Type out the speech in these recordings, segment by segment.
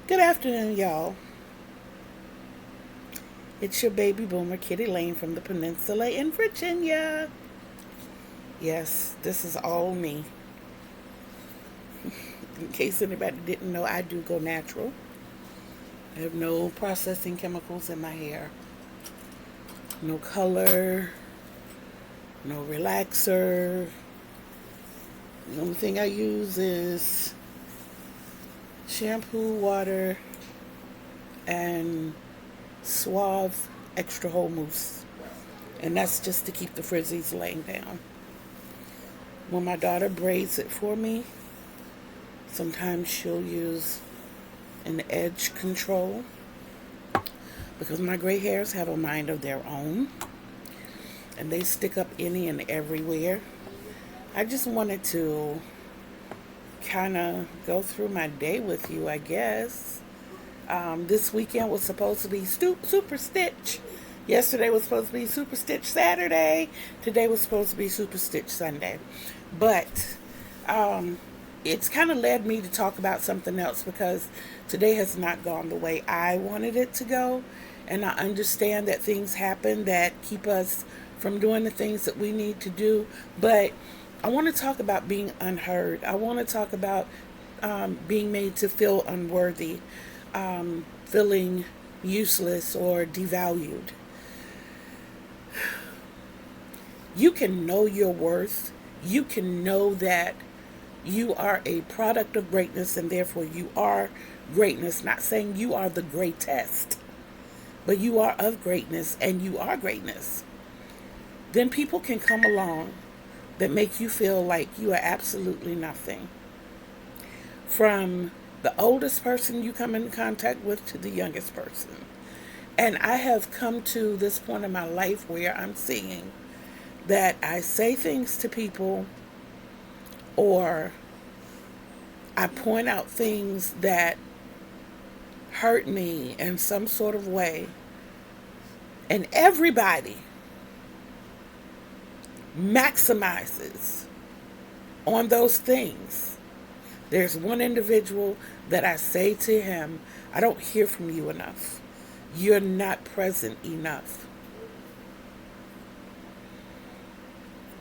Good afternoon, y'all. It's your baby boomer, Kitty Lane from the Peninsula in Virginia. Yes, this is all me. In case anybody didn't know, I do go natural. I have no processing chemicals in my hair, no color, no relaxer. The only thing I use is shampoo, water, and Suave extra whole mousse. And that's just to keep the frizzies laying down. When my daughter braids it for me, sometimes she'll use an edge control because my gray hairs have a mind of their own and they stick up any and everywhere. I just wanted to kind of go through my day with you, I guess. This weekend was supposed to be Super Stitch. Yesterday was supposed to be Super Stitch Saturday. Today was supposed to be Super Stitch Sunday. But it's kind of led me to talk about something else because today has not gone the way I wanted it to go. And I understand that things happen that keep us from doing the things that we need to do. But I want to talk about being unheard. I want to talk about being made to feel unworthy, feeling useless or devalued. You can know your worth. You can know that you are a product of greatness and therefore you are greatness. Not saying you are the greatest, but you are of greatness and you are greatness. Then people can come along that make you feel like you are absolutely nothing. From the oldest person you come in contact with to the youngest person. And I have come to this point in my life where I'm seeing that I say things to people or I point out things that hurt me in some sort of way. And everybody maximizes on those things. There's one individual that I say to him, I don't hear from you enough. You're not present enough.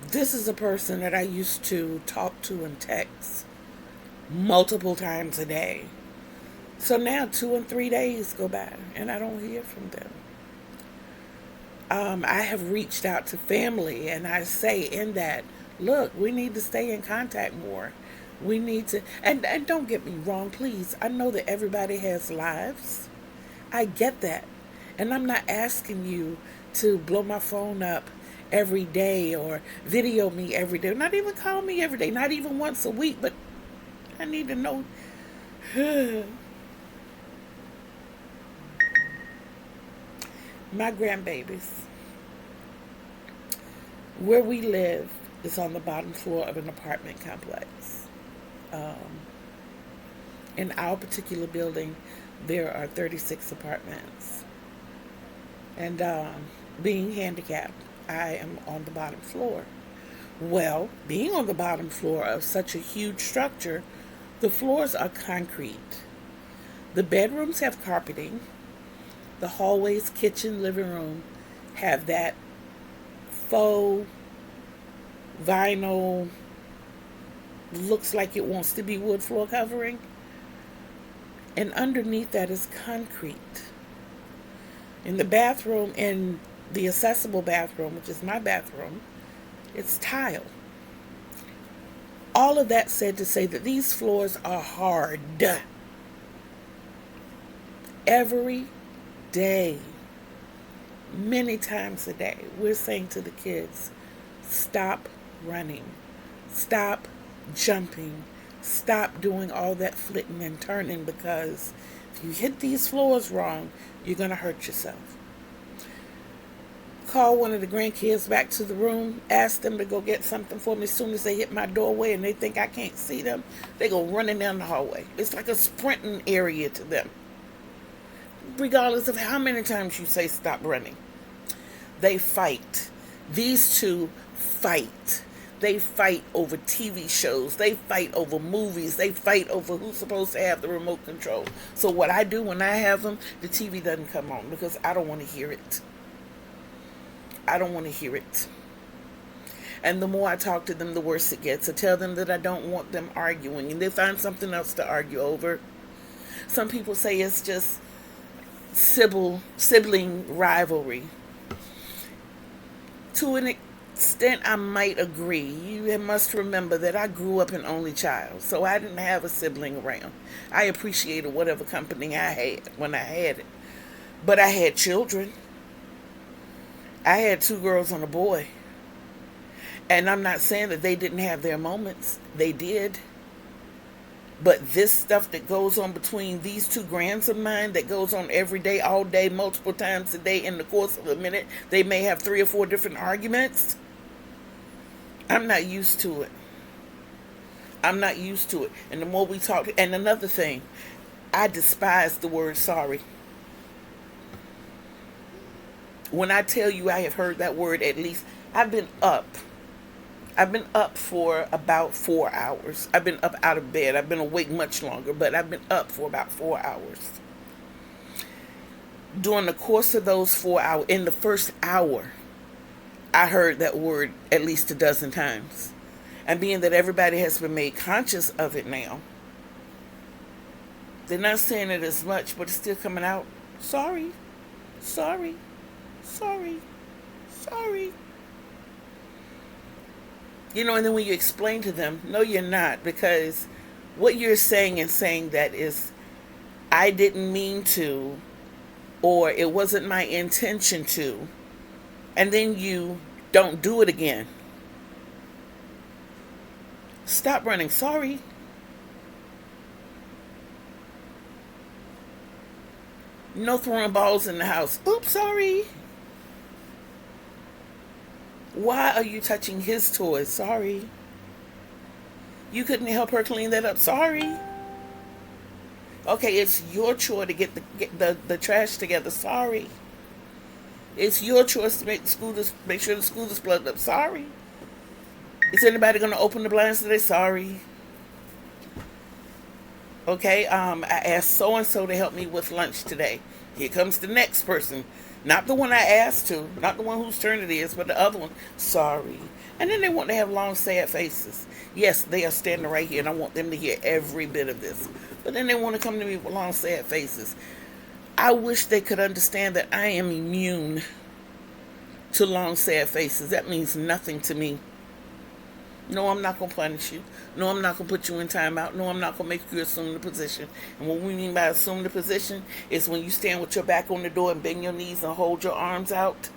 This is a person that I used to talk to and text multiple times a day. So now 2 and 3 days go by and I don't hear from them. I have reached out to family and I say in that, look, we need to stay in contact more. We need to, and don't get me wrong, please. I know that everybody has lives. I get that. And I'm not asking you to blow my phone up every day or video me every day. Not even call me every day. Not even once a week. But I need to know. My grandbabies. Where we live is on the bottom floor of an apartment complex. Um, in our particular building, there are 36 apartments. And being handicapped, I am on the bottom floor. Well, being on the bottom floor of such a huge structure, the floors are concrete. The bedrooms have carpeting. The hallways, kitchen, living room have that faux vinyl, looks like it wants to be wood floor covering. And underneath that is concrete. In the bathroom, in the accessible bathroom, which is my bathroom, it's tile. All of that said to say that these floors are hard. Every day, many times a day, we're saying to the kids, stop running, stop jumping, stop doing all that flitting and turning because if you hit these floors wrong, you're going to hurt yourself. Call one of the grandkids back to the room, ask them to go get something for me. As soon as they hit my doorway and they think I can't see them, they go running down the hallway. It's like a sprinting area to them. Regardless of how many times you say stop running, they fight. These two fight. They fight over TV shows. They fight over movies. They fight over who's supposed to have the remote control. So what I do when I have them, the TV doesn't come on because I don't want to hear it. I don't want to hear it. And the more I talk to them, the worse it gets. I tell them that I don't want them arguing, and they find something else to argue over. Some people say it's just sibling rivalry. To an extent, I might agree. You must remember that I grew up an only child, so I didn't have a sibling around. I appreciated whatever company I had when I had it. But I had children. I had 2 girls and a boy. And I'm not saying that they didn't have their moments. They did. But this stuff that goes on between these 2 grands of mine, that goes on every day, all day, multiple times a day, in the course of a minute, they may have 3 or 4 different arguments. I'm not used to it. I'm not used to it. And the more we talk, and another thing, I despise the word sorry. When I tell you I have heard that word at least, I've been up for about 4 hours. I've been up out of bed. I've been awake much longer, but I've been up for about 4 hours. During the course of those 4 hours, in the first hour, I heard that word at least a dozen times. And being that everybody has been made conscious of it now, they're not saying it as much, but it's still coming out. Sorry, sorry, sorry, sorry. You know, and then when you explain to them, no, you're not, because what you're saying and saying that is, I didn't mean to, or it wasn't my intention to, and then you don't do it again. Stop running. Sorry. No throwing balls in the house. Oops, sorry. Why are you touching his toys? Sorry. You couldn't help her clean that up. Sorry. Okay, it's your chore to get the trash together. Sorry. It's your choice to make sure the school is plugged up. Sorry. Is anybody going to open the blinds today? Sorry. Okay, I asked so-and-so to help me with lunch today. Here comes the next person. Not the one I asked to, not the one whose turn it is, but the other one. Sorry. And then they want to have long, sad faces. Yes, they are standing right here, and I want them to hear every bit of this. But then they want to come to me with long, sad faces. I wish they could understand that I am immune to long, sad faces. That means nothing to me. No, I'm not going to punish you. No, I'm not going to put you in timeout. No, I'm not going to make you assume the position. And what we mean by assume the position is when you stand with your back on the door and bend your knees and hold your arms out.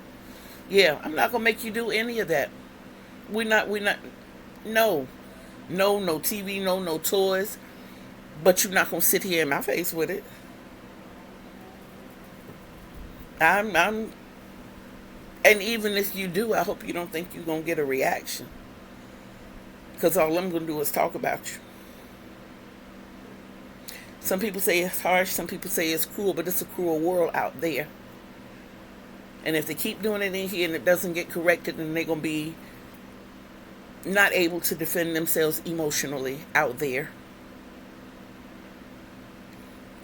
Yeah, I'm not going to make you do any of that. No. No TV, no toys. But you're not going to sit here in my face with it. And even if you do, I hope you don't think you're going to get a reaction. Because all I'm going to do is talk about you. Some people say it's harsh, some people say it's cruel, but it's a cruel world out there. And if they keep doing it in here and it doesn't get corrected, then they're going to be not able to defend themselves emotionally out there.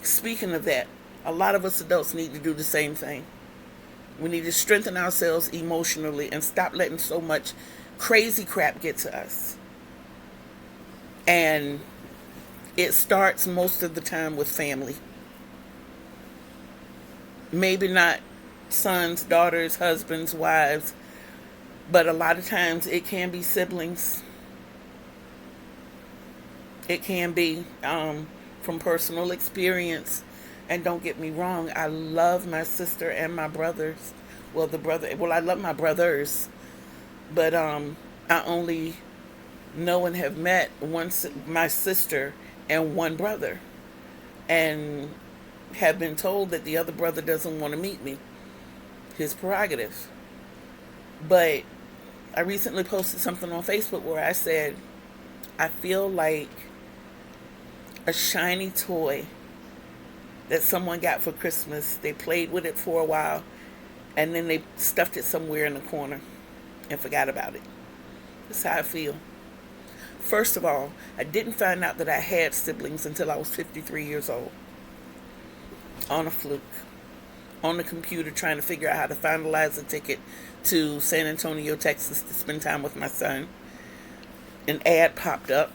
Speaking of that, a lot of us adults need to do the same thing. We need to strengthen ourselves emotionally and stop letting so much crazy crap get to us. And it starts most of the time with family. Maybe not sons, daughters, husbands, wives, but a lot of times it can be siblings. It can be from personal experience. And don't get me wrong, I love my sister and my brothers. I love my brothers, but I only know and have met my sister and one brother, and have been told that the other brother doesn't want to meet me. His prerogative. But I recently posted something on Facebook where I said, I feel like a shiny toy that someone got for Christmas. They played with it for a while, and then they stuffed it somewhere in the corner and forgot about it. That's how I feel. First of all, I didn't find out that I had siblings until I was 53 years old. On a fluke. On the computer trying to figure out how to finalize a ticket to San Antonio, Texas to spend time with my son. An ad popped up.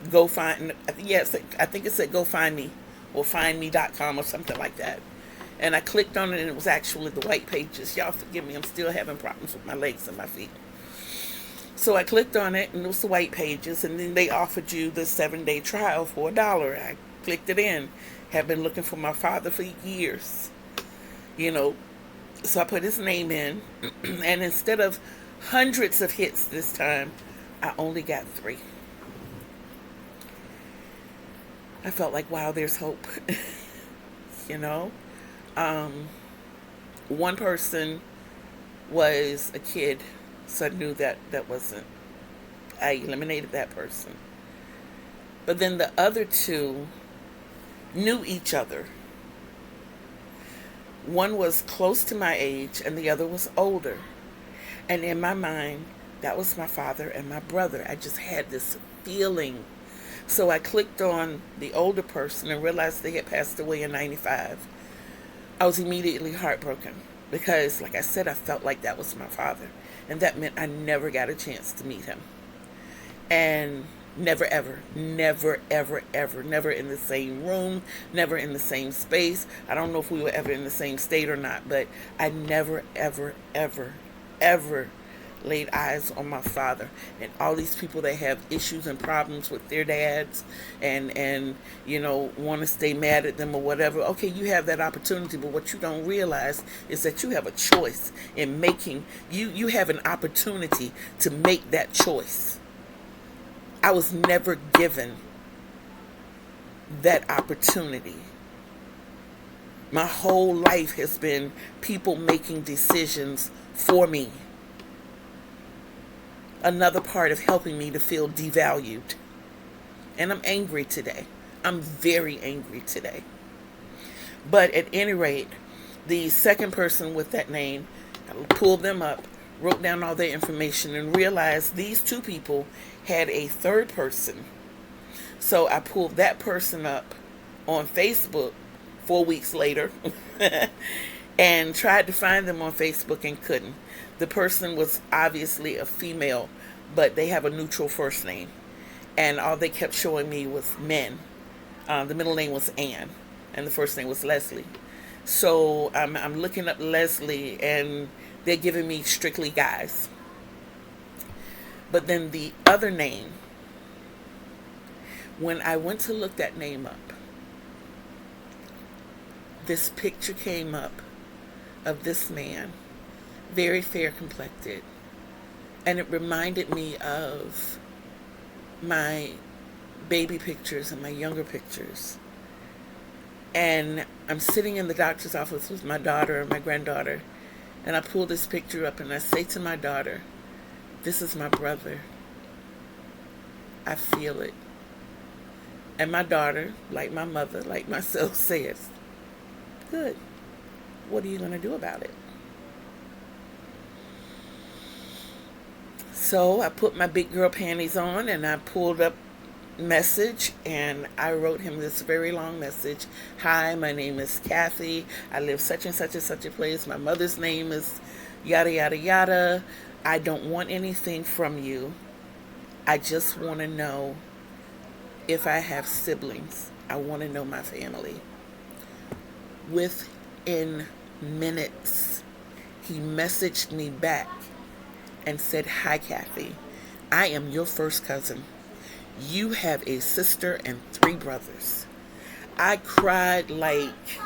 Go find, yes, I think it said go find me or findme.com or something like that. And I clicked on it and it was actually the white pages. Y'all forgive me, I'm still having problems with my legs and my feet. So I clicked on it and it was the white pages, and then they offered you the 7-day trial for $1. I clicked it in. Have been looking for my father for years. So I put his name in, and instead of hundreds of hits this time, I only got 3. I felt like, wow, there's hope. you know? One person was a kid, so I knew that wasn't, I eliminated that person. But then the other 2 knew each other. One was close to my age and the other was older. And in my mind, that was my father and my brother. I just had this feeling. So I clicked on the older person and realized they had passed away in 95. I was immediately heartbroken because, like I said, I felt like that was my father. And that meant I never got a chance to meet him. And never, ever, never, ever, ever, never in the same room, never in the same space. I don't know if we were ever in the same state or not, but I never, ever, ever, ever laid eyes on my father. And all these people that have issues and problems with their dads and want to stay mad at them or whatever. Okay, you have that opportunity, but what you don't realize is that you have a choice in making, you have an opportunity to make that choice. I was never given that opportunity. My whole life has been people making decisions for me. Another part of helping me to feel devalued. And I'm angry today. I'm very angry today. But at any rate, the second person with that name, I pulled them up, wrote down all their information, and realized these 2 people had a third person. So I pulled that person up on Facebook 4 weeks later and tried to find them on Facebook and couldn't. The person was obviously a female, but they have a neutral first name. And all they kept showing me was men. The middle name was Ann, and the first name was Leslie. So I'm looking up Leslie, and they're giving me strictly guys. But then the other name, when I went to look that name up, this picture came up of this man, very fair complected. And it reminded me of my baby pictures and my younger pictures. And I'm sitting in the doctor's office with my daughter and my granddaughter, and I pull this picture up and I say to my daughter, "This is my brother. I feel it." And my daughter, like my mother, like myself, says, "Good. What are you going to do about it?" So I put my big girl panties on and I pulled up message and I wrote him this very long message. "Hi, my name is Kathy. I live such and such and such a place. My mother's name is yada yada yada. I don't want anything from you. I just want to know if I have siblings. I want to know my family." Within minutes, he messaged me back and said, "Hi, Kathy. I am your first cousin. You have a sister and 3 brothers." I cried like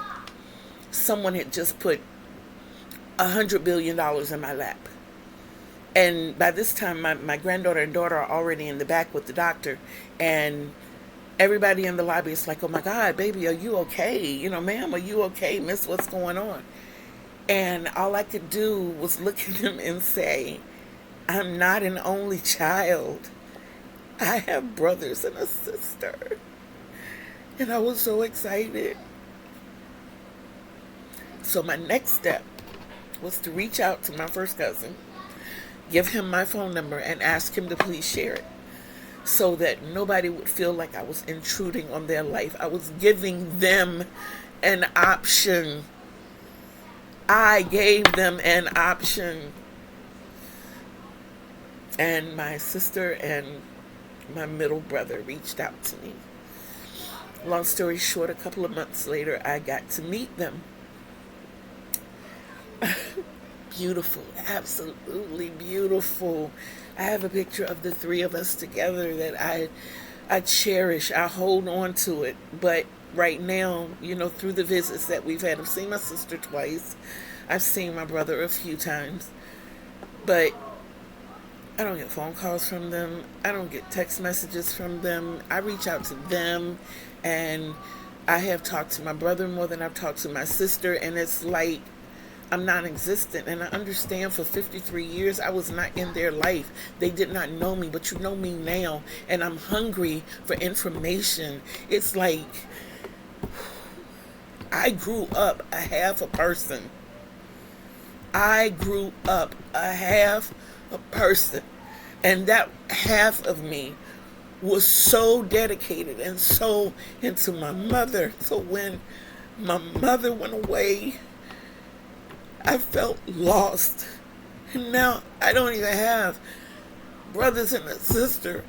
someone had just put $100 billion in my lap. And by this time, my granddaughter and daughter are already in the back with the doctor. And everybody in the lobby is like, "Oh my God, baby, are you okay? Ma'am, are you okay? Miss, what's going on?" And all I could do was look at them and say, "I'm not an only child. I have brothers and a sister." And I was so excited. So my next step was to reach out to my first cousin give him my phone number and ask him to please share it so that nobody would feel like I was intruding on their life. I was giving them an option. I gave them an option. And my sister and my middle brother reached out to me. Long story short, a couple of months later, I got to meet them. Beautiful, absolutely beautiful. I have a picture of the three of us together that I cherish. I hold on to it. But right now, through the visits that we've had, I've seen my sister twice. I've seen my brother a few times. But I don't get phone calls from them. I don't get text messages from them. I reach out to them, and I have talked to my brother more than I've talked to my sister, and it's like I'm non-existent. And I understand for 53 years I was not in their life. They did not know me, but you know me now, and I'm hungry for information. It's like I grew up a half a person. I grew up a half a person, and that half of me was so dedicated and so into my mother. So when my mother went away, I felt lost. And now I don't even have brothers and a sister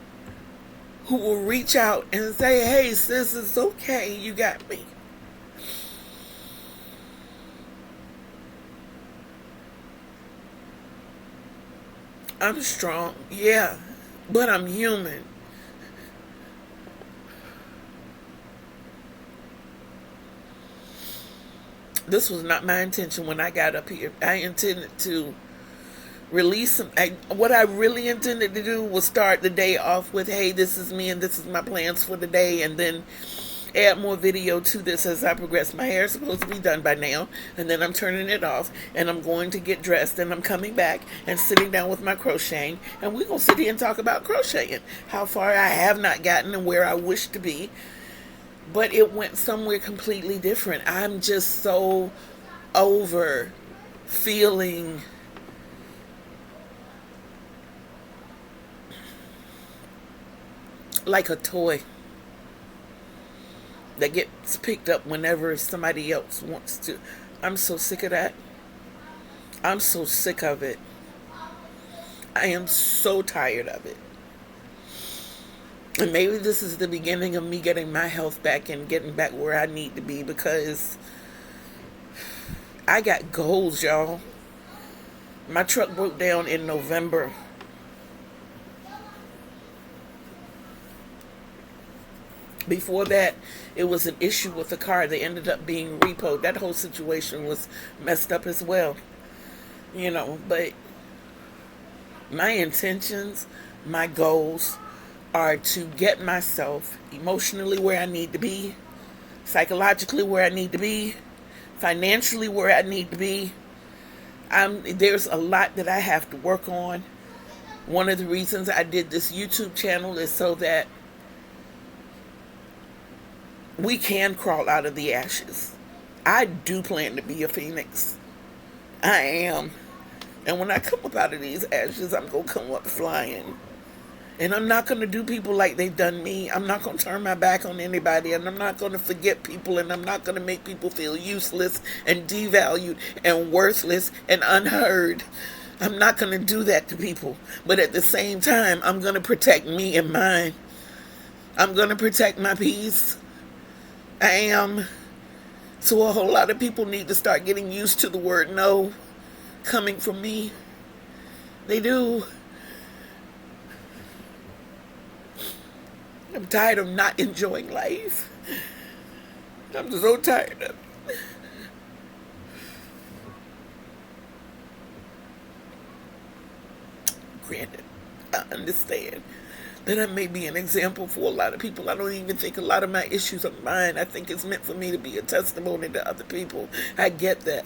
who will reach out and say, hey sis, it's okay, you got me. I'm strong, yeah, but I'm human. This was not my intention when I got up here. I intended to release some. What I really intended to do was start the day off with, hey, this is me and this is my plans for the day, and then add more video to this as I progress. My hair is supposed to be done by now, and then I'm turning it off, and I'm going to get dressed, and I'm coming back and sitting down with my crocheting, and we're going to sit here and talk about crocheting, how far I have not gotten and where I wish to be. But it went somewhere completely different. I'm just so over feeling like a toy that gets picked up whenever somebody else wants to. I'm so sick of that. I'm so sick of it. I am so tired of it. And maybe this is the beginning of me getting my health back and getting back where I need to be, because I got goals, y'all. My truck broke down in November. Before that, it was an issue with the car. They ended up being repoed. That whole situation was messed up as well. But my intentions, my goals are to get myself emotionally where I need to be, psychologically where I need to be, financially where I need to be. There's a lot that I have to work on. One of the reasons I did this YouTube channel is so that we can crawl out of the ashes. I do plan to be a phoenix. I am. And when I come up out of these ashes, I'm going to come up flying. And I'm not going to do people like they've done me. I'm not going to turn my back on anybody. And I'm not going to forget people. And I'm not going to make people feel useless and devalued and worthless and unheard. I'm not going to do that to people. But at the same time, I'm going to protect me and mine. I'm going to protect my peace. I am. So a whole lot of people need to start getting used to the word no coming from me. They do. I'm tired of not enjoying life. I'm so tired of it. Granted, I understand that I may be an example for a lot of people. I don't even think a lot of my issues are mine. I think it's meant for me to be a testimony to other people. I get that.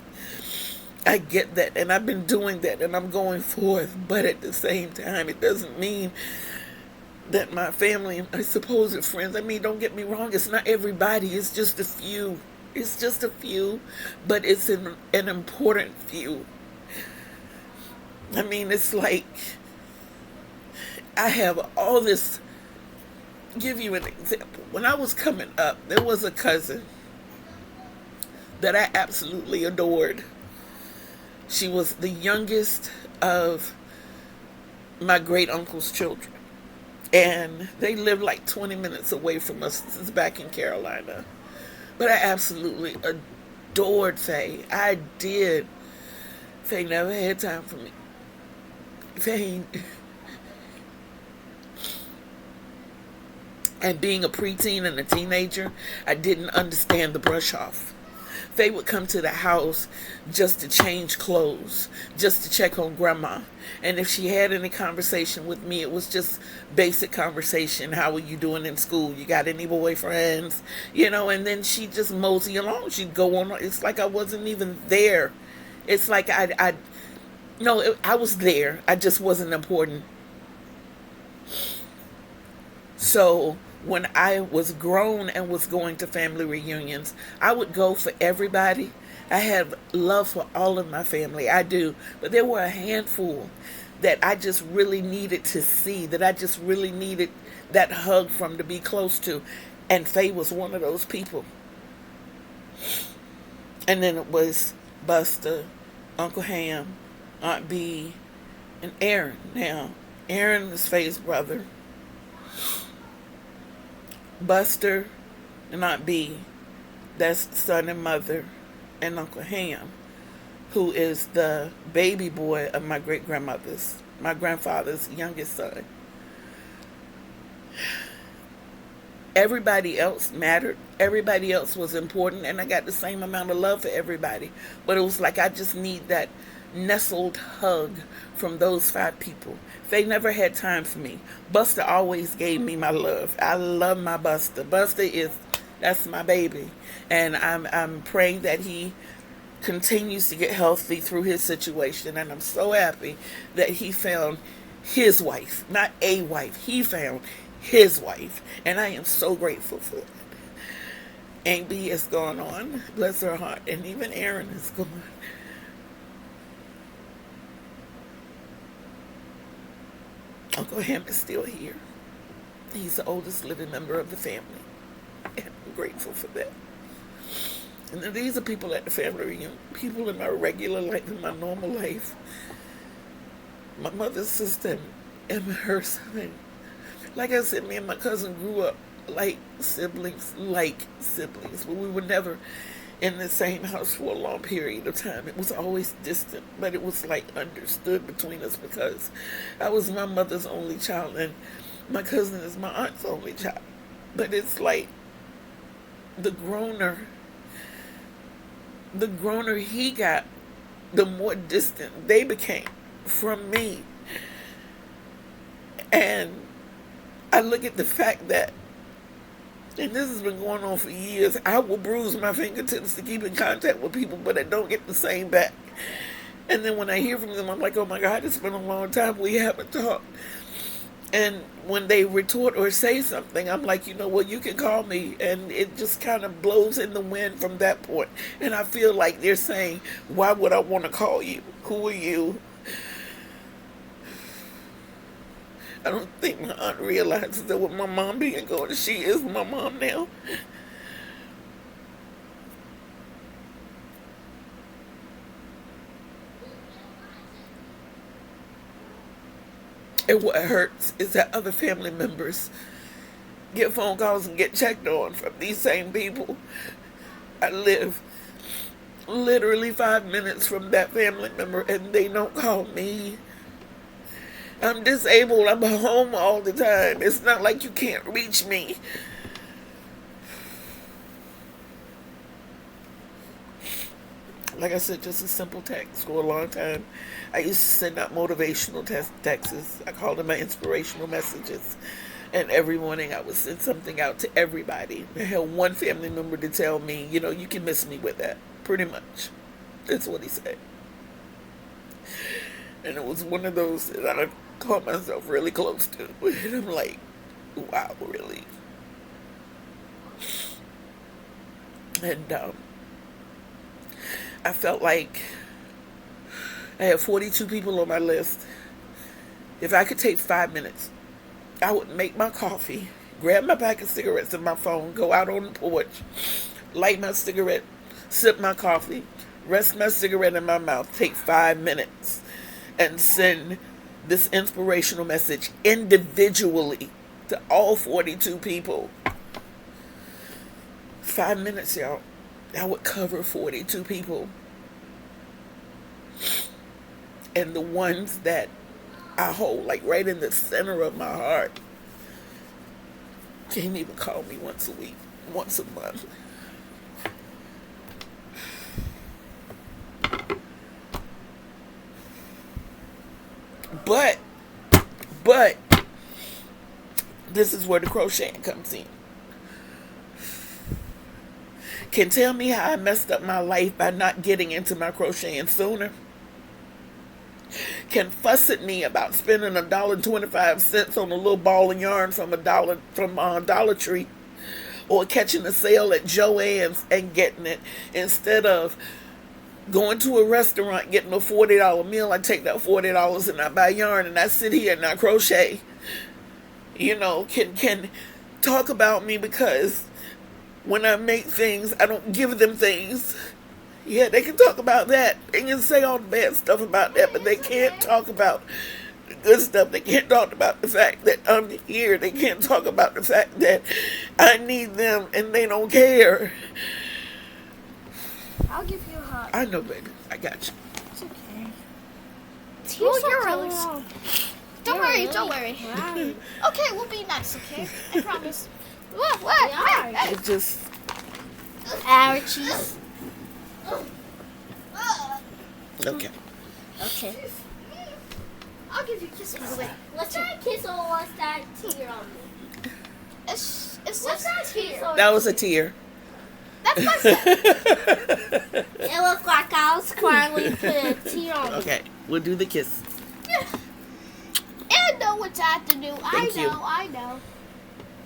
And I've been doing that, and I'm going forth. But at the same time, it doesn't mean that my family and my supposed friends, don't get me wrong, it's not everybody, it's just a few. It's just a few, but it's an important few. I mean, it's like I have all this. Give you an example. When I was coming up, there was a cousin that I absolutely adored. She was the youngest of my great uncle's children. And they lived like 20 minutes away from us. This is back in Carolina. But I absolutely adored Faye. I did. Faye never had time for me. Faye. And being a preteen and a teenager, I didn't understand the brush off. Faye would come to the house just to change clothes, just to check on grandma. And if she had any conversation with me, it was just basic conversation. How are you doing in school? You got any boyfriends? And then she'd just mosey along. She'd go on. It's like I wasn't even there. It's like I was there. I just wasn't important. So when I was grown and was going to family reunions, I would go for everybody. I have love for all of my family. I do. But there were a handful that I just really needed to see, that I just really needed that hug from, to be close to. And Faye was one of those people. And then it was Buster, Uncle Ham, Aunt B, and Aaron. Now, Aaron is Faye's brother. Buster and Aunt B, that's son and mother, and Uncle Ham, who is the baby boy of my my grandfather's youngest son. Everybody else mattered. Everybody else was important, and I got the same amount of love for everybody. But it was like I just need that nestled hug from those 5 people. They never had time for me. Buster always gave me my love. I love my Buster. That's my baby. And I'm praying that he continues to get healthy through his situation. And I'm so happy that he found his wife, not a wife. He found his wife. And I am so grateful for that. Aunt B has gone on, bless her heart. And even Aaron is gone. Uncle Ham is still here. He's the oldest living member of the family. And I'm grateful for that. And then these are people at the family reunion, people in my regular life, in my normal life. My mother's sister and her son. Like I said, me and my cousin grew up like siblings, but we were never in the same house for a long period of time. It was always distant, but it was like understood between us because I was my mother's only child and my cousin is my aunt's only child. But it's like the groaner he got, the more distant they became from me. And I look at the fact that, and this has been going on for years, I will bruise my fingertips to keep in contact with people, but I don't get the same back. And then when I hear from them, I'm like, oh my God, it's been a long time, we haven't talked. And when they retort or say something, I'm like, well, you can call me. And it just kind of blows in the wind from that point. And I feel like they're saying, why would I want to call you? Who are you? I don't think my aunt realizes that with my mom being gone, she is my mom now. And what hurts is that other family members get phone calls and get checked on from these same people. I live literally 5 minutes from that family member and they don't call me. I'm disabled. I'm home all the time. It's not like you can't reach me. Like I said, just a simple text. For a long time, I used to send out motivational texts. I called them my inspirational messages. And every morning I would send something out to everybody. I had one family member to tell me, you can miss me with that. Pretty much. That's what he said. And it was one of those that I caught myself really close to. And I'm like, wow, really? And I felt like I have 42 people on my list. If I could take 5 minutes, I would make my coffee, grab my pack of cigarettes and my phone, go out on the porch, light my cigarette, sip my coffee, rest my cigarette in my mouth, take 5 minutes, and send this inspirational message individually to all 42 people. 5 minutes, y'all. I would cover 42 people. And the ones that I hold like right in the center of my heart can't even call me once a week, once a month. But this is where the crocheting comes in. Can tell me how I messed up my life by not getting into my crocheting sooner. Can fuss at me about spending $1.25 on a little ball of yarn from Dollar Tree, or catching a sale at Joann's and getting it instead of going to a restaurant getting a $40 meal. I take that $40 and I buy yarn and I sit here and I crochet. Can talk about me because when I make things, I don't give them things. Yeah, they can talk about that. They can say all the bad stuff about that, but they can't talk about the good stuff. They can't talk about the fact that I'm here. They can't talk about the fact that I need them and they don't care. I'll give you a hug. I know, baby. I got you. It's okay. You're really strong. Don't worry. Right. Okay, we'll be nice, okay? I promise. What? Hey. It just... Allergies. Okay. I'll give you a kiss, by the way. What's that kiss or what's that tear on me? It's What's that tear? That was a tear. That's my son. It looked like I was crying when you put a tear on me. Okay, we'll do the kiss. Yeah. I know what I have to do. Thank you. I know.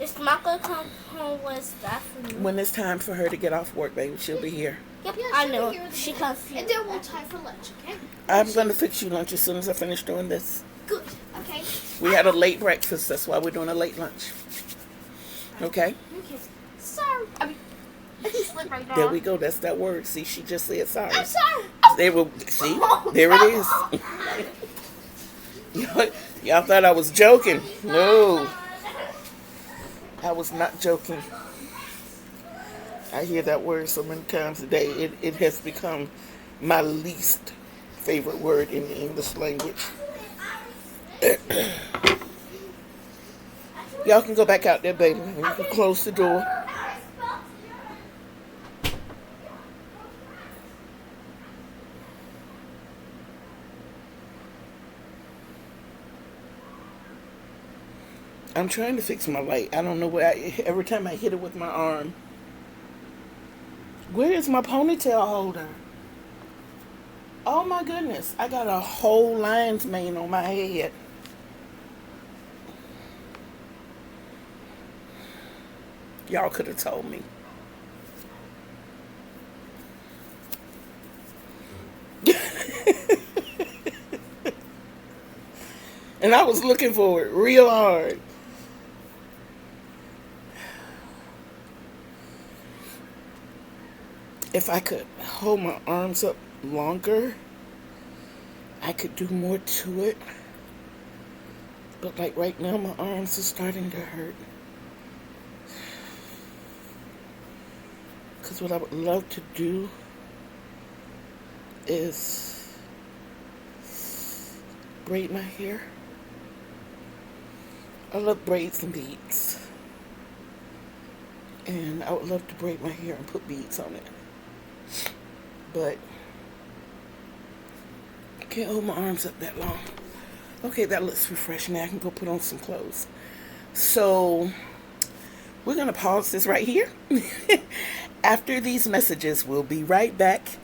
Is Mom gonna come home with stuff for me? When it's time for her to get off work, baby, she'll be here. Yep, Yeah, I she'll know. be here She then. comes here. And then we'll time for lunch, okay? I'm going to fix you lunch as soon as I finish doing this. Good. Okay. We had a late breakfast. That's why we're doing a late lunch. Okay? Okay. Sorry. I mean, I just slipped right now. There we go. That's that word. See, she just said sorry. I'm sorry. There we see? There it is. Y'all thought I was joking. No. I was not joking. I hear that word so many times a day. It has become my least favorite word in the English language. Y'all can go back out there, baby. You can close the door. I'm trying to fix my light. I don't know where every time I hit it with my arm. Where is my ponytail holder? Oh my goodness. I got a whole lion's mane on my head. Y'all could have told me. And I was looking for it real hard. If I could hold my arms up longer, I could do more to it. But like right now, my arms are starting to hurt. Because what I would love to do is braid my hair. I love braids and beads. And I would love to braid my hair and put beads on it. But I can't hold my arms up that long. Okay, that looks refreshing. Now I can go put on some clothes. So we're going to pause this right here. After these messages, we'll be right back